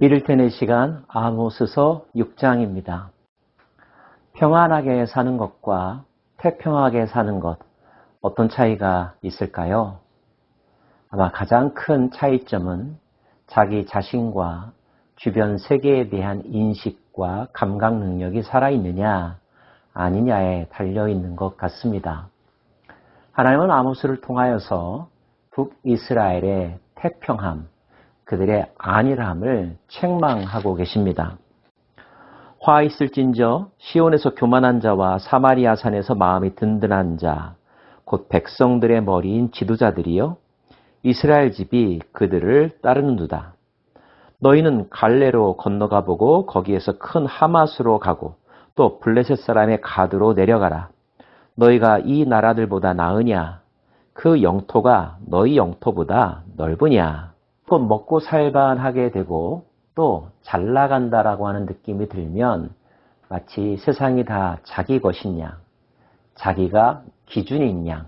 이를 테는 시간 아모스서 6장입니다. 평안하게 사는 것과 태평하게 사는 것, 어떤 차이가 있을까요? 아마 가장 큰 차이점은 자기 자신과 주변 세계에 대한 인식과 감각 능력이 살아있느냐 아니냐에 달려있는 것 같습니다. 하나님은 아모스를 통하여서 북이스라엘의 태평함, 그들의 안일함을 책망하고 계십니다. 화 있을진저 시온에서 교만한 자와 사마리아 산에서 마음이 든든한 자, 곧 백성들의 머리인 지도자들이요 이스라엘 집이 그들을 따르는도다. 너희는 갈레로 건너가 보고 거기에서 큰 하맛으로 가고 또 블레셋 사람의 가드로 내려가라. 너희가 이 나라들보다 나으냐? 그 영토가 너희 영토보다 넓으냐? 또 먹고 살만하게 되고 또 잘 나간다라고 하는 느낌이 들면 마치 세상이 다 자기 것인 양, 자기가 기준인 양,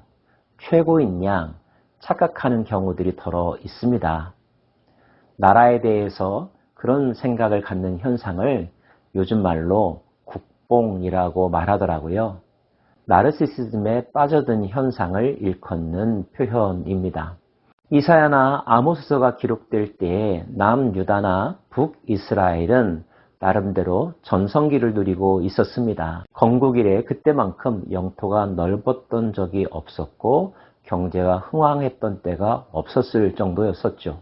최고인 양 착각하는 경우들이 더러 있습니다. 나라에 대해서 그런 생각을 갖는 현상을 요즘 말로 국뽕이라고 말하더라고요. 나르시시즘에 빠져든 현상을 일컫는 표현입니다. 이사야나 아모스서가 기록될 때에 남유다나 북이스라엘은 나름대로 전성기를 누리고 있었습니다. 건국 이래 그때만큼 영토가 넓었던 적이 없었고 경제가 흥왕했던 때가 없었을 정도였었죠.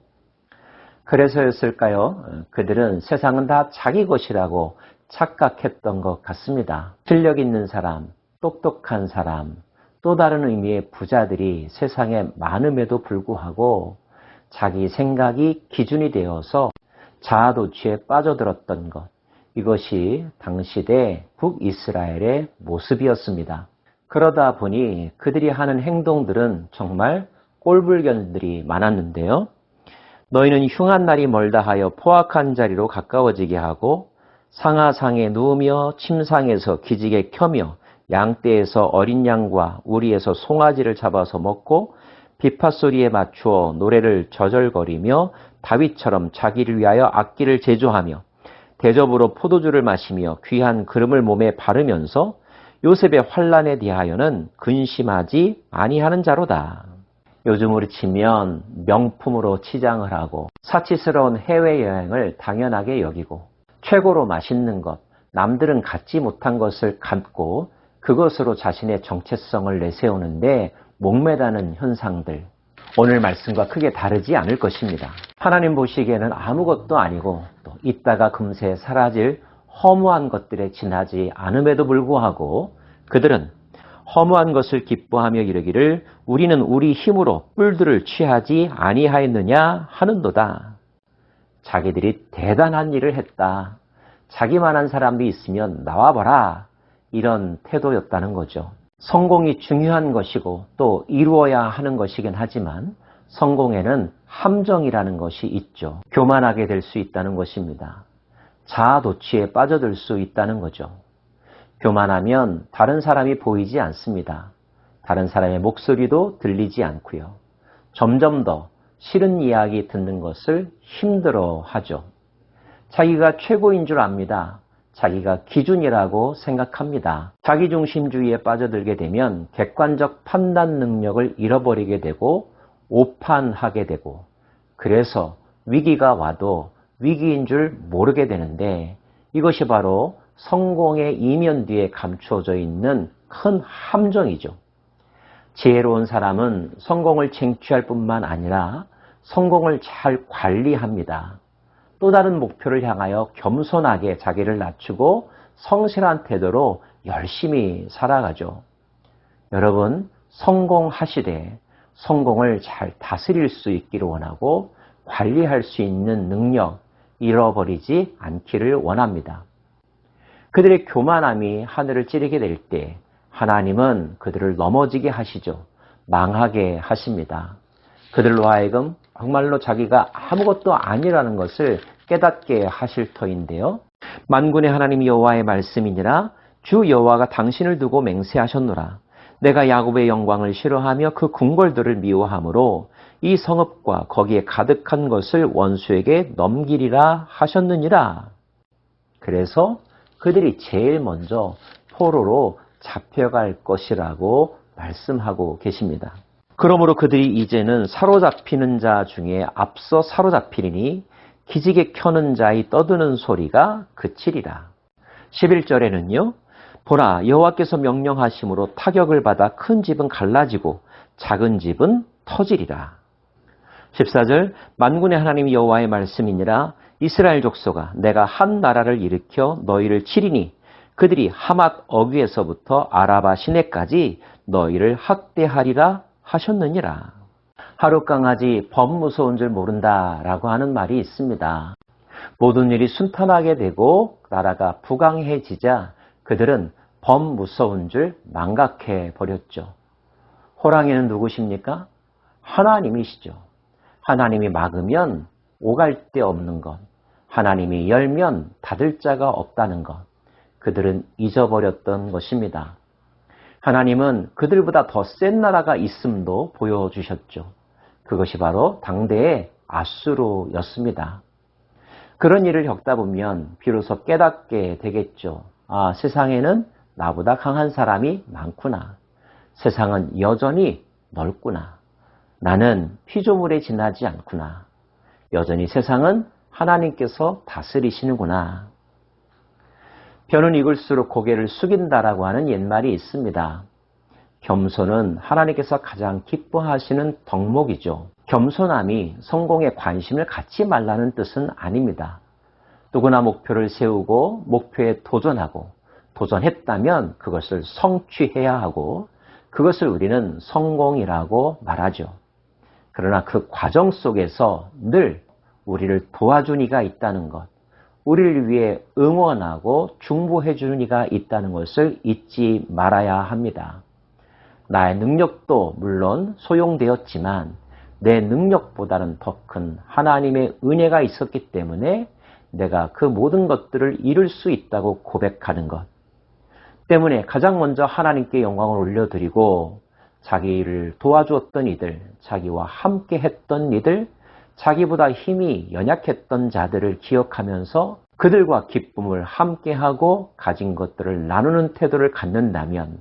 그래서였을까요? 그들은 세상은 다 자기 것이라고 착각했던 것 같습니다. 실력 있는 사람, 똑똑한 사람, 또 다른 의미의 부자들이 세상에 많음에도 불구하고 자기 생각이 기준이 되어서 자아도취에 빠져들었던 것, 이것이 당시대 북이스라엘의 모습이었습니다. 그러다 보니 그들이 하는 행동들은 정말 꼴불견들이 많았는데요. 너희는 흉한 날이 멀다 하여 포악한 자리로 가까워지게 하고 상하상에 누우며 침상에서 기지개 켜며 양떼에서 어린 양과 우리에서 송아지를 잡아서 먹고 비파소리에 맞추어 노래를 저절거리며 다윗처럼 자기를 위하여 악기를 제조하며 대접으로 포도주를 마시며 귀한 그름을 몸에 바르면서 요셉의 환난에 대하여는 근심하지 아니하는 자로다. 요즘으로 치면 명품으로 치장을 하고 사치스러운 해외여행을 당연하게 여기고 최고로 맛있는 것, 남들은 갖지 못한 것을 갖고 그것으로 자신의 정체성을 내세우는데 목매다는 현상들, 오늘 말씀과 크게 다르지 않을 것입니다. 하나님 보시기에는 아무것도 아니고 또 있다가 금세 사라질 허무한 것들에 지나지 않음에도 불구하고 그들은 허무한 것을 기뻐하며 이르기를 우리는 우리 힘으로 뿔들을 취하지 아니하였느냐 하는도다. 자기들이 대단한 일을 했다. 자기만한 사람이 있으면 나와봐라. 이런 태도였다는 거죠. 성공이 중요한 것이고 또 이루어야 하는 것이긴 하지만 성공에는 함정이라는 것이 있죠. 교만하게 될 수 있다는 것입니다. 자아도취에 빠져들 수 있다는 거죠. 교만하면 다른 사람이 보이지 않습니다. 다른 사람의 목소리도 들리지 않고요. 점점 더 싫은 이야기 듣는 것을 힘들어 하죠. 자기가 최고인 줄 압니다. 자기가 기준이라고 생각합니다. 자기중심주의에 빠져들게 되면 객관적 판단 능력을 잃어버리게 되고 오판하게 되고 그래서 위기가 와도 위기인 줄 모르게 되는데 이것이 바로 성공의 이면 뒤에 감추어져 있는 큰 함정이죠. 지혜로운 사람은 성공을 쟁취할 뿐만 아니라 성공을 잘 관리합니다. 또 다른 목표를 향하여 겸손하게 자기를 낮추고 성실한 태도로 열심히 살아가죠. 여러분, 성공하시되 성공을 잘 다스릴 수 있기를 원하고 관리할 수 있는 능력 잃어버리지 않기를 원합니다. 그들의 교만함이 하늘을 찌르게 될 때 하나님은 그들을 넘어지게 하시죠. 망하게 하십니다. 그들로 하여금 정말로 자기가 아무것도 아니라는 것을 깨닫게 하실 터인데요. 만군의 하나님 여호와의 말씀이니라 주 여호와가 당신을 두고 맹세하셨노라. 내가 야곱의 영광을 싫어하며 그 궁궐들을 미워하므로 이 성읍과 거기에 가득한 것을 원수에게 넘기리라 하셨느니라. 그래서 그들이 제일 먼저 포로로 잡혀갈 것이라고 말씀하고 계십니다. 그러므로 그들이 이제는 사로잡히는 자 중에 앞서 사로잡히리니 기지개 켜는 자의 떠드는 소리가 그치리라. 11절에는요. 보라, 여호와께서 명령하심으로 타격을 받아 큰 집은 갈라지고 작은 집은 터지리라. 14절, 만군의 하나님 여호와의 말씀이니라. 이스라엘 족속아, 내가 한 나라를 일으켜 너희를 치리니 그들이 하맛 어귀에서부터 아라바 시내까지 너희를 학대하리라 하셨느니라. 하루 강아지 범 무서운 줄 모른다라고 하는 말이 있습니다. 모든 일이 순탄하게 되고 나라가 부강해지자 그들은 범 무서운 줄 망각해 버렸죠. 호랑이는 누구십니까? 하나님이시죠. 하나님이 막으면 오갈 데 없는 것, 하나님이 열면 닫을 자가 없다는 것, 그들은 잊어버렸던 것입니다. 하나님은 그들보다 더 센 나라가 있음도 보여주셨죠. 그것이 바로 당대의 아수르였습니다. 그런 일을 겪다 보면 비로소 깨닫게 되겠죠. 아, 세상에는 나보다 강한 사람이 많구나. 세상은 여전히 넓구나. 나는 피조물에 지나지 않구나. 여전히 세상은 하나님께서 다스리시는구나. 벼는 익을수록 고개를 숙인다라고 하는 옛말이 있습니다. 겸손은 하나님께서 가장 기뻐하시는 덕목이죠. 겸손함이 성공에 관심을 갖지 말라는 뜻은 아닙니다. 누구나 목표를 세우고 목표에 도전하고 도전했다면 그것을 성취해야 하고 그것을 우리는 성공이라고 말하죠. 그러나 그 과정 속에서 늘 우리를 도와준 이가 있다는 것, 우리를 위해 응원하고 중보해 주는 이가 있다는 것을 잊지 말아야 합니다. 나의 능력도 물론 소용되었지만 내 능력보다는 더 큰 하나님의 은혜가 있었기 때문에 내가 그 모든 것들을 이룰 수 있다고 고백하는 것 때문에 가장 먼저 하나님께 영광을 올려드리고 자기를 도와주었던 이들, 자기와 함께 했던 이들, 자기보다 힘이 연약했던 자들을 기억하면서 그들과 기쁨을 함께하고 가진 것들을 나누는 태도를 갖는다면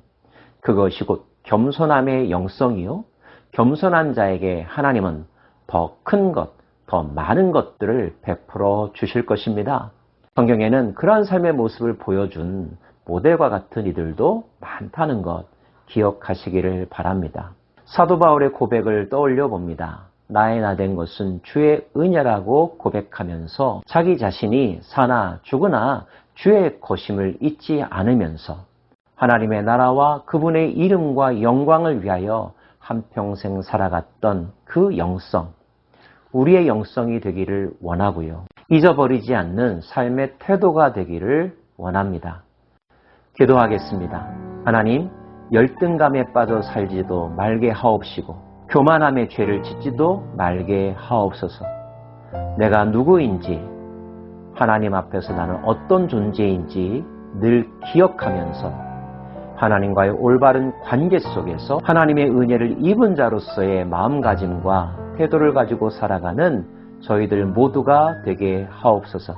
그것이 곧 겸손함의 영성이요. 겸손한 자에게 하나님은 더 큰 것, 더 많은 것들을 베풀어 주실 것입니다. 성경에는 그러한 삶의 모습을 보여준 모델과 같은 이들도 많다는 것 기억하시기를 바랍니다. 사도 바울의 고백을 떠올려 봅니다. 나의 나 된 것은 주의 은혜라고 고백하면서 자기 자신이 사나 죽으나 주의 것임을 잊지 않으면서 하나님의 나라와 그분의 이름과 영광을 위하여 한평생 살아갔던 그 영성, 우리의 영성이 되기를 원하고요. 잊어버리지 않는 삶의 태도가 되기를 원합니다. 기도하겠습니다. 하나님, 열등감에 빠져 살지도 말게 하옵시고 교만함의 죄를 짓지도 말게 하옵소서. 내가 누구인지, 하나님 앞에서 나는 어떤 존재인지 늘 기억하면서 하나님과의 올바른 관계 속에서 하나님의 은혜를 입은 자로서의 마음가짐과 태도를 가지고 살아가는 저희들 모두가 되게 하옵소서.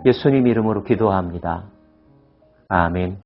예수님 이름으로 기도합니다. 아멘.